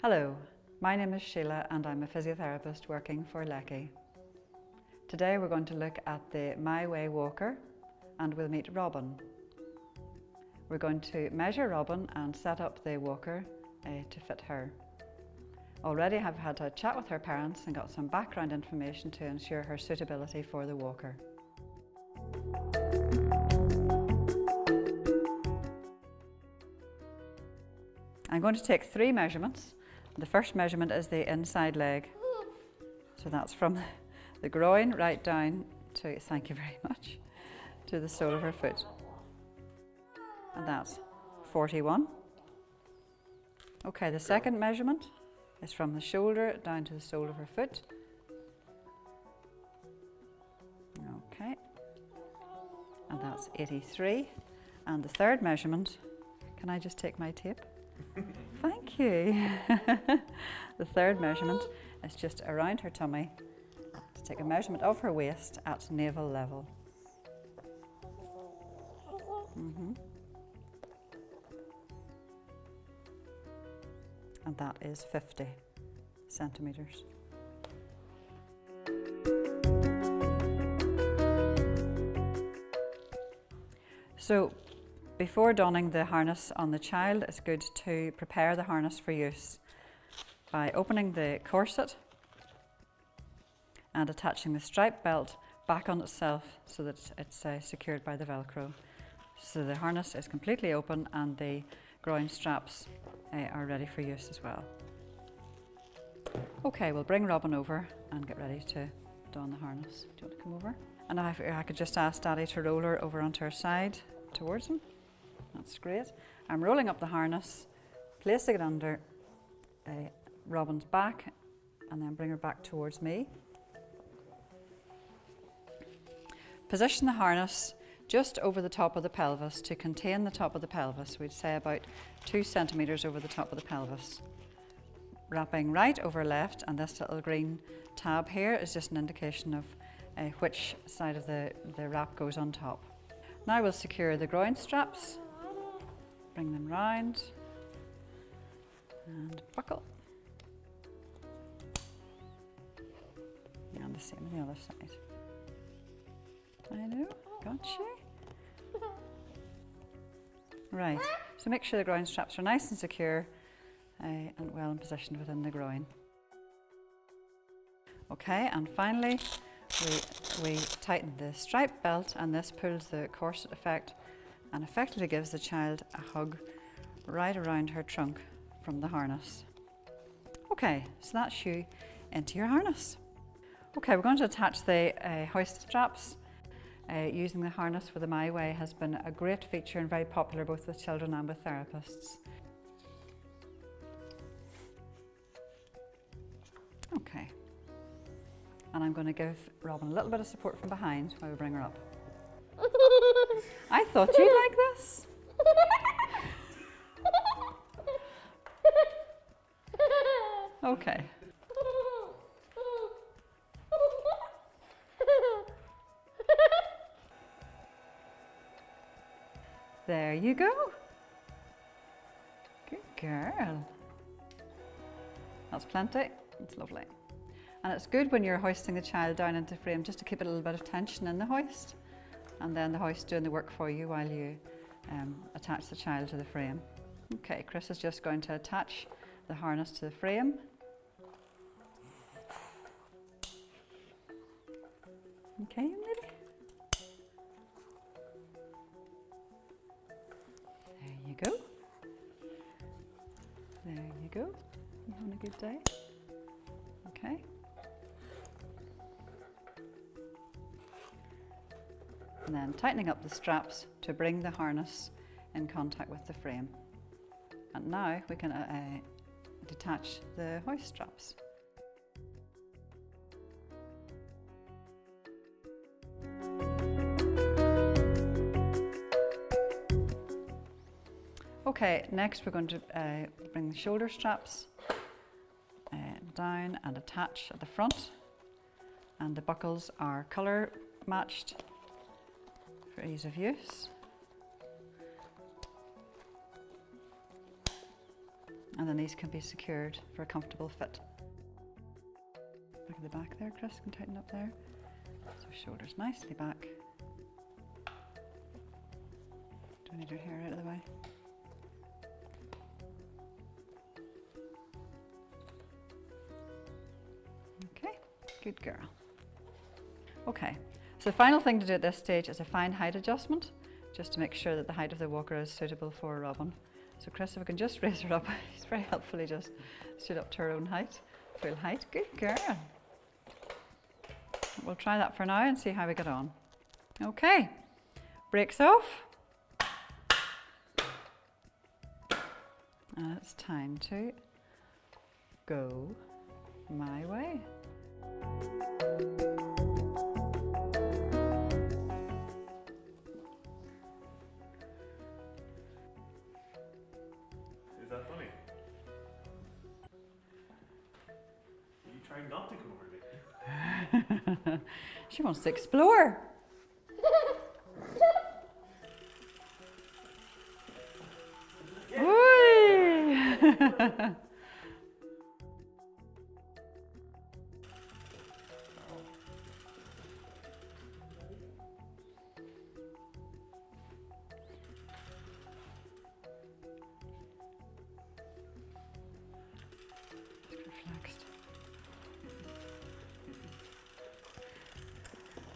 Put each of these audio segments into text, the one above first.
Hello, my name is Sheila and I'm a physiotherapist working for Leckey. Today we're going to look at the MYWAY walker and we'll meet Robin. We're going to measure Robin and set up the walker to fit her. Already I've had a chat with her parents and got some background information to ensure her suitability for the walker. I'm going to take 3 measurements. The first measurement is the inside leg. So that's from the groin right down to, thank you very much, to the sole of her foot. And that's 41. Okay, the second measurement is from the shoulder down to the sole of her foot. Okay, and that's 83. And the third measurement, can I just take my tape? Thank you. The third measurement is just around her tummy to take a measurement of her waist at navel level. And that is 50 centimetres. So, before donning the harness on the child, it's good to prepare the harness for use by opening the corset and attaching the striped belt back on itself so that it's secured by the Velcro. So the harness is completely open and the groin straps are ready for use as well. Okay, we'll bring Robin over and get ready to don the harness. Do you want to come over? And I could just ask Daddy to roll her over onto her side towards him. That's great. I'm rolling up the harness, placing it under Robin's back and then bring her back towards me. Position the harness just over the top of the pelvis to contain the top of the pelvis. We'd say about 2 centimetres over the top of the pelvis. Wrapping right over left, and this little green tab here is just an indication of which side of the wrap goes on top. Now we'll secure the groin straps. Bring them round and buckle. And the same on the other side. I know, gotcha. Right, so make sure the groin straps are nice and secure and well positioned within the groin. Okay, and finally we tighten the striped belt, and this pulls the corset effect and effectively gives the child a hug right around her trunk from the harness. Okay, so that's you into your harness. Okay, we're going to attach the hoist straps. Using the harness for the MYWAY has been a great feature and very popular both with children and with therapists. Okay, and I'm going to give Robin a little bit of support from behind while we bring her up. I thought you'd like this. Okay. There you go. Good girl. That's plenty. It's lovely. And it's good when you're hoisting the child down into frame just to keep a little bit of tension in the hoist, and then the hoist doing the work for you while you attach the child to the frame. Okay, Chris is just going to attach the harness to the frame. Okay, young lady. There you go. There you go. You having a good day? Okay. And then tightening up the straps to bring the harness in contact with the frame. And now we can detach the hoist straps. Okay, next we're going to bring the shoulder straps down and attach at the front, and the buckles are colour matched for ease of use. and then these can be secured for a comfortable fit. Look at the back there, Chris can tighten up there. So shoulders nicely back. Don't need her hair out of the way. Okay, good girl. Okay, so the final thing to do at this stage is a fine height adjustment, just to make sure that the height of the walker is suitable for Robin. So Chris, if we can just raise her up, she's very helpfully just stood up to her own height, full height. Good girl. We'll try that for now and see how we get on. Okay, brakes off. And it's time to go my way. Is that funny? Are you trying not to come over me? She wants to explore.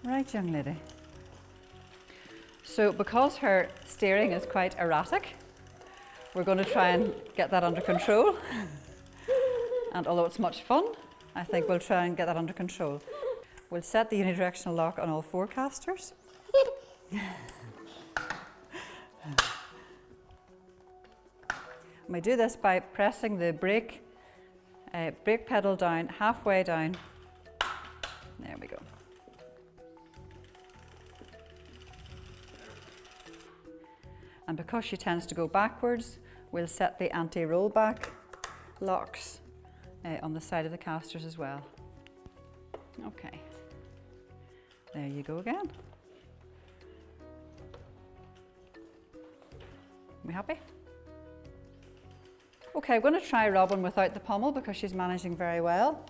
Right, young lady. So because her steering is quite erratic, we're going to try and get that under control. And although it's much fun, I think we'll try and get that under control. We'll set the unidirectional lock on all four casters. We do this by pressing the brake pedal down, halfway down. There we go. And because she tends to go backwards, we'll set the anti-rollback locks on the side of the casters as well. Okay, there you go again. We happy? Okay, I'm going to try Robin without the pommel because she's managing very well.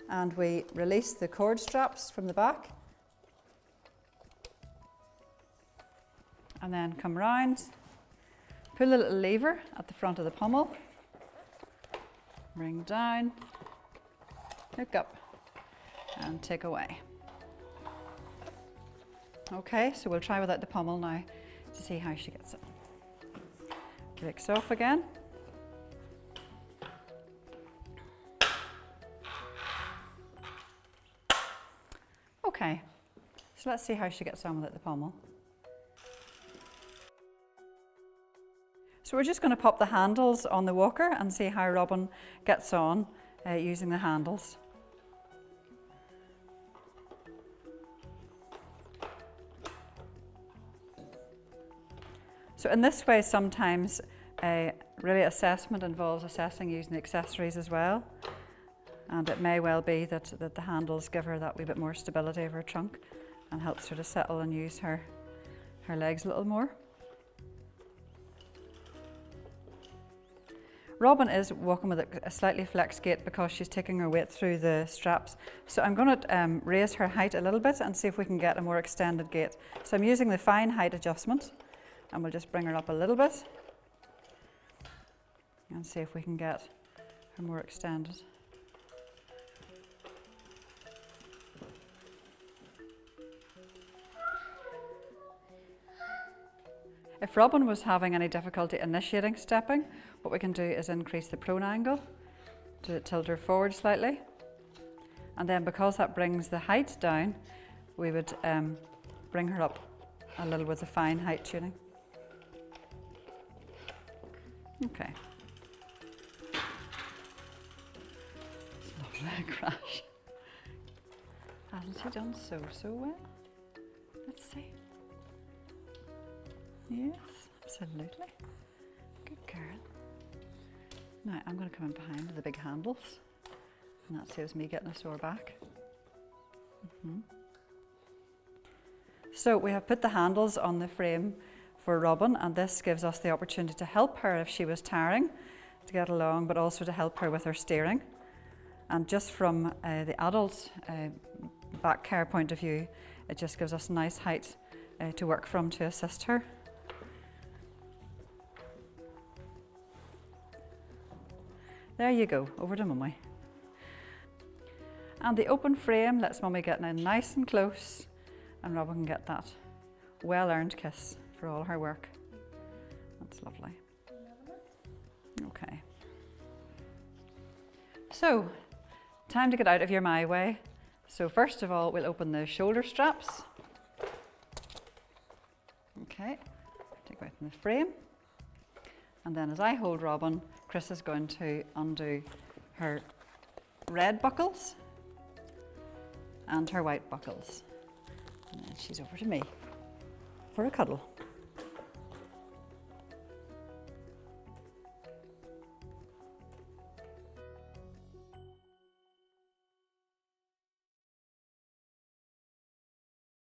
And we release the cord straps from the back. And then come round, pull a little lever at the front of the pommel, bring down, hook up, and take away. Okay, so we'll try without the pommel now to see how she gets it. Brakes off again. Okay, so let's see how she gets on without the pommel. So we're just going to pop the handles on the walker and see how Robin gets on using the handles. So in this way, sometimes really assessment involves assessing using the accessories as well. And it may well be that the handles give her that wee bit more stability of her trunk and helps her to settle and use her legs a little more. Robin is walking with a slightly flexed gait because she's taking her weight through the straps. So I'm going to raise her height a little bit and see if we can get a more extended gait. So I'm using the fine height adjustment and we'll just bring her up a little bit and see if we can get her more extended. If Robin was having any difficulty initiating stepping, what we can do is increase the prone angle to tilt her forward slightly. And then because that brings the height down, we would bring her up a little with the fine height tuning. Okay. Lovely crash. Hasn't she done so well? Let's see. Yes, absolutely. Good girl. Now I'm going to come in behind with the big handles and that saves me getting a sore back. So we have put the handles on the frame for Robin and this gives us the opportunity to help her if she was tiring to get along, but also to help her with her steering. And just from the adult back care point of view, it just gives us nice height to work from to assist her. There you go, over to Mummy. And the open frame lets Mummy get in nice and close, and Robin can get that well-earned kiss for all her work. That's lovely. Okay. So, time to get out of your MYWAY. So first of all, we'll open the shoulder straps. Okay, take out the frame. And then as I hold Robin, Chris is going to undo her red buckles and her white buckles. And then she's over to me for a cuddle.